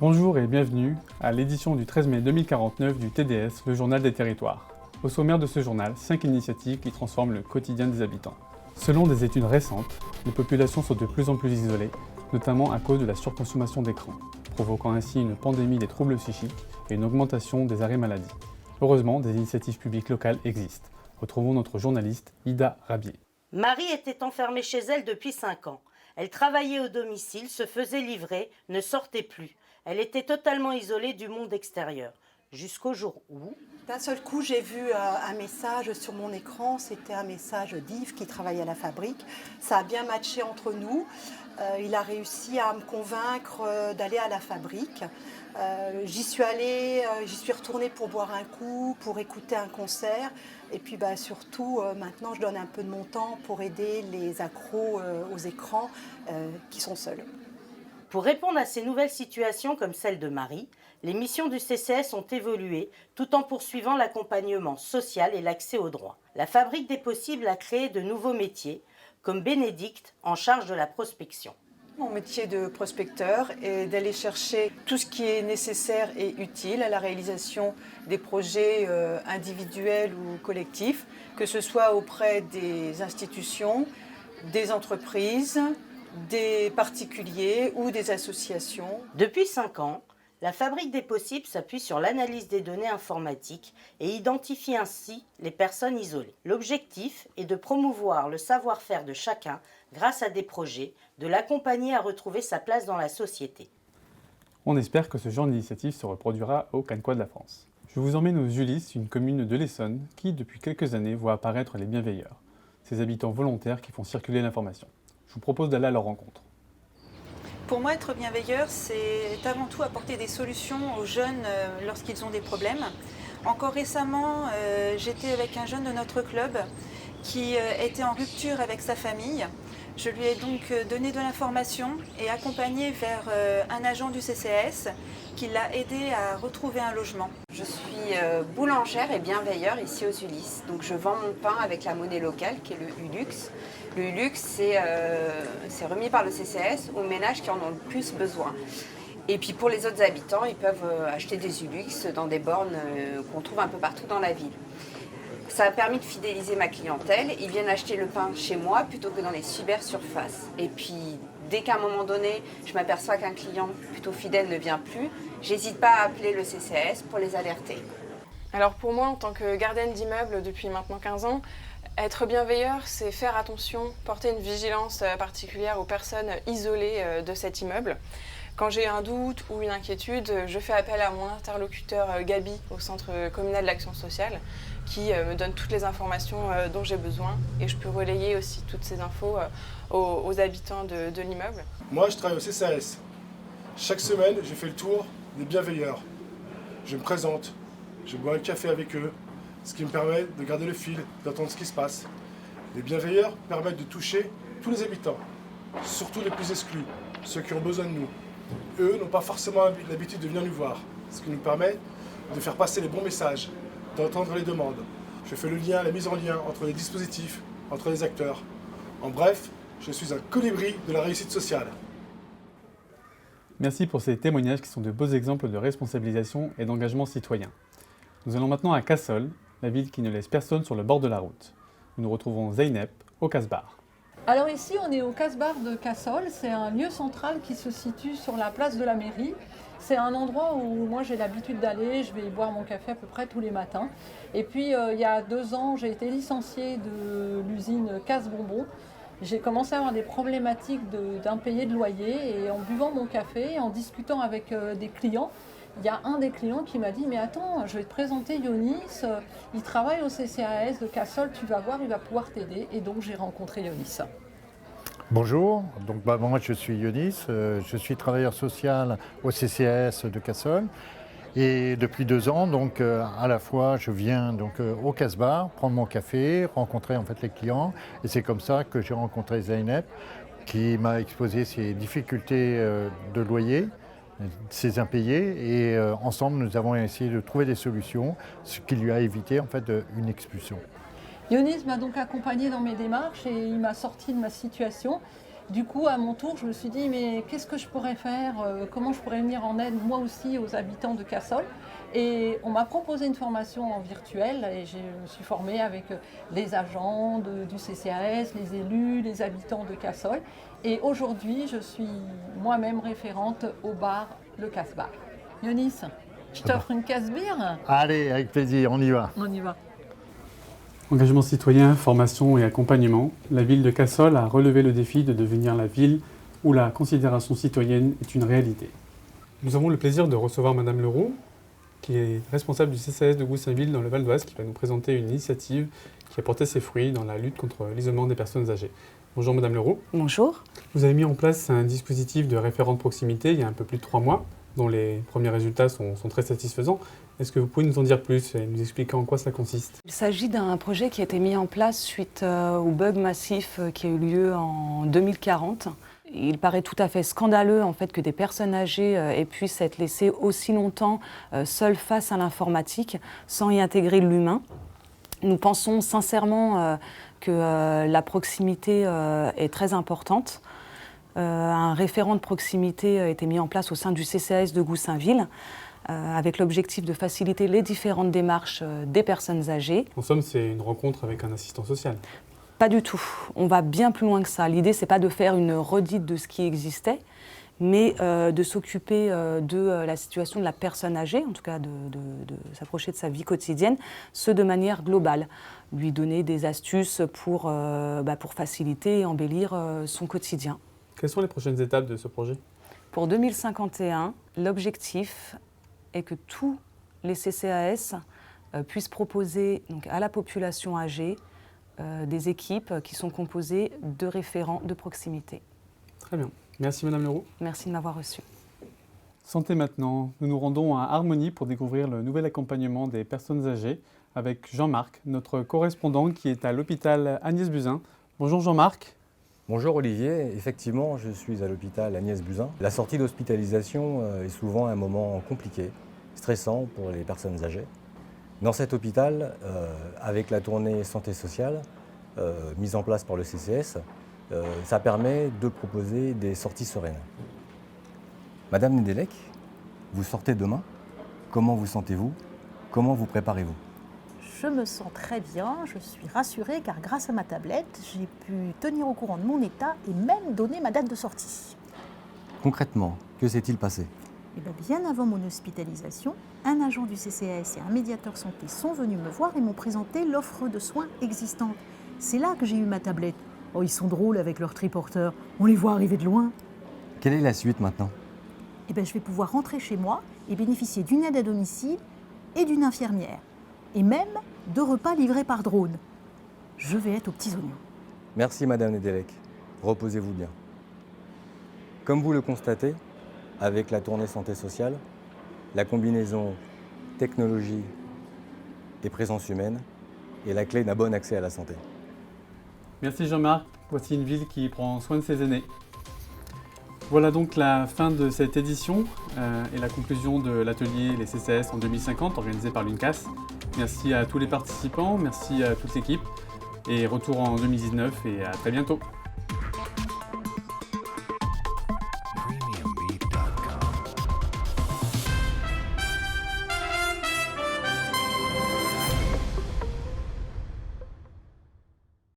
Bonjour et bienvenue à l'édition du 13 mai 2049 du TDS, le journal des territoires. Au sommaire de ce journal, 5 initiatives qui transforment le quotidien des habitants. Selon des études récentes, les populations sont de plus en plus isolées, notamment à cause de la surconsommation d'écrans, provoquant ainsi une pandémie des troubles psychiques et une augmentation des arrêts maladie. Heureusement, des initiatives publiques locales existent. Retrouvons notre journaliste Ida Rabier. Marie était enfermée chez elle depuis 5 ans. Elle travaillait au domicile, se faisait livrer, ne sortait plus. Elle était totalement isolée du monde extérieur. Jusqu'au jour où... D'un seul coup, j'ai vu un message sur mon écran. C'était un message d'Yves qui travaille à la fabrique. Ça a bien matché entre nous. Il a réussi à me convaincre d'aller à la fabrique. J'y suis allée, j'y suis retournée pour boire un coup, pour écouter un concert. Et puis surtout, maintenant, je donne un peu de mon temps pour aider les accros aux écrans qui sont seuls. Pour répondre à ces nouvelles situations comme celle de Marie, les missions du CCS ont évolué tout en poursuivant l'accompagnement social et l'accès aux droits. La Fabrique des Possibles a créé de nouveaux métiers, comme Bénédicte en charge de la prospection. Mon métier de prospecteur est d'aller chercher tout ce qui est nécessaire et utile à la réalisation des projets individuels ou collectifs, que ce soit auprès des institutions, des entreprises, des particuliers ou des associations. Depuis 5 ans, la Fabrique des Possibles s'appuie sur l'analyse des données informatiques et identifie ainsi les personnes isolées. L'objectif est de promouvoir le savoir-faire de chacun grâce à des projets, de l'accompagner à retrouver sa place dans la société. On espère que ce genre d'initiative se reproduira aux 4 coins de la France. Je vous emmène aux Ulysse, une commune de l'Essonne qui, depuis quelques années, voit apparaître les bienveilleurs, ces habitants volontaires qui font circuler l'information. Je vous propose d'aller à leur rencontre. Pour moi, être bienveilleur, c'est avant tout apporter des solutions aux jeunes lorsqu'ils ont des problèmes. Encore récemment, j'étais avec un jeune de notre club qui était en rupture avec sa famille. Je lui ai donc donné de l'information et accompagné vers un agent du CCAS qui l'a aidé à retrouver un logement. Je suis boulangère et bienveilleur ici aux Ulysses. Donc je vends mon pain avec la monnaie locale qui est le Ulux. Le Ulux, c'est remis par le CCS aux ménages qui en ont le plus besoin. Et puis pour les autres habitants, ils peuvent acheter des Ulux dans des bornes qu'on trouve un peu partout dans la ville. Ça a permis de fidéliser ma clientèle. Ils viennent acheter le pain chez moi plutôt que dans les cybersurfaces. Et puis, dès qu'à un moment donné, je m'aperçois qu'un client plutôt fidèle ne vient plus, j'hésite pas à appeler le CCAS pour les alerter. Alors pour moi, en tant que gardienne d'immeuble depuis maintenant 15 ans, être bienveilleur, c'est faire attention, porter une vigilance particulière aux personnes isolées de cet immeuble. Quand j'ai un doute ou une inquiétude, je fais appel à mon interlocuteur Gabi au Centre communal d'action sociale qui me donne toutes les informations dont j'ai besoin et je peux relayer aussi toutes ces infos aux habitants de l'immeuble. Moi, je travaille au CCAS. Chaque semaine, je fais le tour des bienveilleurs. Je me présente, je bois un café avec eux, ce qui me permet de garder le fil, d'entendre ce qui se passe. Les bienveilleurs permettent de toucher tous les habitants, surtout les plus exclus, ceux qui ont besoin de nous. Eux n'ont pas forcément l'habitude de venir nous voir, ce qui nous permet de faire passer les bons messages, d'entendre les demandes. Je fais le lien, la mise en lien entre les dispositifs, entre les acteurs. En bref, je suis un colibri de la réussite sociale. Merci pour ces témoignages qui sont de beaux exemples de responsabilisation et d'engagement citoyen. Nous allons maintenant à Cassol, la ville qui ne laisse personne sur le bord de la route. Nous retrouvons Zeynep au Casbah. Alors ici, on est au Casbah de Cassol. C'est un lieu central qui se situe sur la place de la mairie. C'est un endroit où moi j'ai l'habitude d'aller, je vais y boire mon café à peu près tous les matins. Et puis il y a 2 ans, j'ai été licenciée de l'usine Casse-Bonbon. J'ai commencé à avoir des problématiques d'impayés de loyer et en buvant mon café, en discutant avec des clients, il y a un des clients qui m'a dit « Mais attends, je vais te présenter Yonis, il travaille au CCAS de Cassol, tu vas voir, il va pouvoir t'aider. » Et donc j'ai rencontré Yonis. Bonjour, donc moi je suis Yonis, je suis travailleur social au CCAS de Cassol et depuis 2 ans donc à la fois je viens donc au Casbah prendre mon café, rencontrer en fait les clients et c'est comme ça que j'ai rencontré Zeynep qui m'a exposé ses difficultés de loyer, ses impayés et ensemble nous avons essayé de trouver des solutions, ce qui lui a évité en fait une expulsion. Yonis m'a donc accompagné dans mes démarches et il m'a sorti de ma situation. Du coup, à mon tour, je me suis dit, mais qu'est-ce que je pourrais faire? Comment je pourrais venir en aide, moi aussi, aux habitants de Cassol? Et on m'a proposé une formation en virtuel et je me suis formée avec les agents du CCAS, les élus, les habitants de Cassol. Et aujourd'hui, je suis moi-même référente au bar Le Casse-Bar. Yonis, je t'offre une casse-bière? Allez, avec plaisir, on y va. On y va. Engagement citoyen, formation et accompagnement, la ville de Cassol a relevé le défi de devenir la ville où la considération citoyenne est une réalité. Nous avons le plaisir de recevoir Madame Leroux, qui est responsable du CCAS de Goussainville dans le Val d'Oise, qui va nous présenter une initiative qui a porté ses fruits dans la lutte contre l'isolement des personnes âgées. Bonjour Madame Leroux. Bonjour. Vous avez mis en place un dispositif de référent de proximité il y a un peu plus de 3 mois, dont les premiers résultats sont très satisfaisants. Est-ce que vous pouvez nous en dire plus et nous expliquer en quoi ça consiste? Il s'agit d'un projet qui a été mis en place suite au bug massif qui a eu lieu en 2040. Il paraît tout à fait scandaleux en fait, que des personnes âgées puissent être laissées aussi longtemps seules face à l'informatique sans y intégrer l'humain. Nous pensons sincèrement que la proximité est très importante. Un référent de proximité a été mis en place au sein du CCAS de Goussainville avec l'objectif de faciliter les différentes démarches des personnes âgées. En somme, c'est une rencontre avec un assistant social. Pas du tout. On va bien plus loin que ça. L'idée, c'est pas de faire une redite de ce qui existait, mais de s'occuper de la situation de la personne âgée, en tout cas de s'approcher de sa vie quotidienne, ce de manière globale. Lui donner des astuces pour faciliter et embellir son quotidien. Quelles sont les prochaines étapes de ce projet? Pour 2051, l'objectif est que tous les CCAS puissent proposer donc, à la population âgée des équipes qui sont composées de référents de proximité. Très bien. Merci Madame Leroux. Merci de m'avoir reçu. Santé maintenant. Nous nous rendons à Harmonie pour découvrir le nouvel accompagnement des personnes âgées avec Jean-Marc, notre correspondant qui est à l'hôpital Agnès Buzyn. Bonjour Jean-Marc. Bonjour Olivier, effectivement je suis à l'hôpital Agnès Buzyn. La sortie d'hospitalisation est souvent un moment compliqué, stressant pour les personnes âgées. Dans cet hôpital, avec la tournée santé sociale mise en place par le CCS, ça permet de proposer des sorties sereines. Madame Nedelec, vous sortez demain. Comment vous sentez-vous? Comment vous préparez-vous? Je me sens très bien, je suis rassurée car grâce à ma tablette, j'ai pu tenir au courant de mon état et même donner ma date de sortie. Concrètement, que s'est-il passé? Bien avant mon hospitalisation, un agent du CCAS et un médiateur santé sont venus me voir et m'ont présenté l'offre de soins existante. C'est là que j'ai eu ma tablette. Oh, ils sont drôles avec leur triporteur, on les voit arriver de loin. Quelle est la suite maintenant? Je vais pouvoir rentrer chez moi et bénéficier d'une aide à domicile et d'une infirmière. Et même de repas livrés par drone. Je vais être aux petits oignons. Merci Madame Nedelec. Reposez-vous bien. Comme vous le constatez, avec la tournée santé sociale, la combinaison technologie et présence humaine est la clé d'un bon accès à la santé. Merci Jean-Marc. Voici une ville qui prend soin de ses aînés. Voilà donc la fin de cette édition et la conclusion de l'atelier Les CCAS en 2050 organisé par l'UNCAS. Merci à tous les participants, merci à toute l'équipe et retour en 2019 et à très bientôt.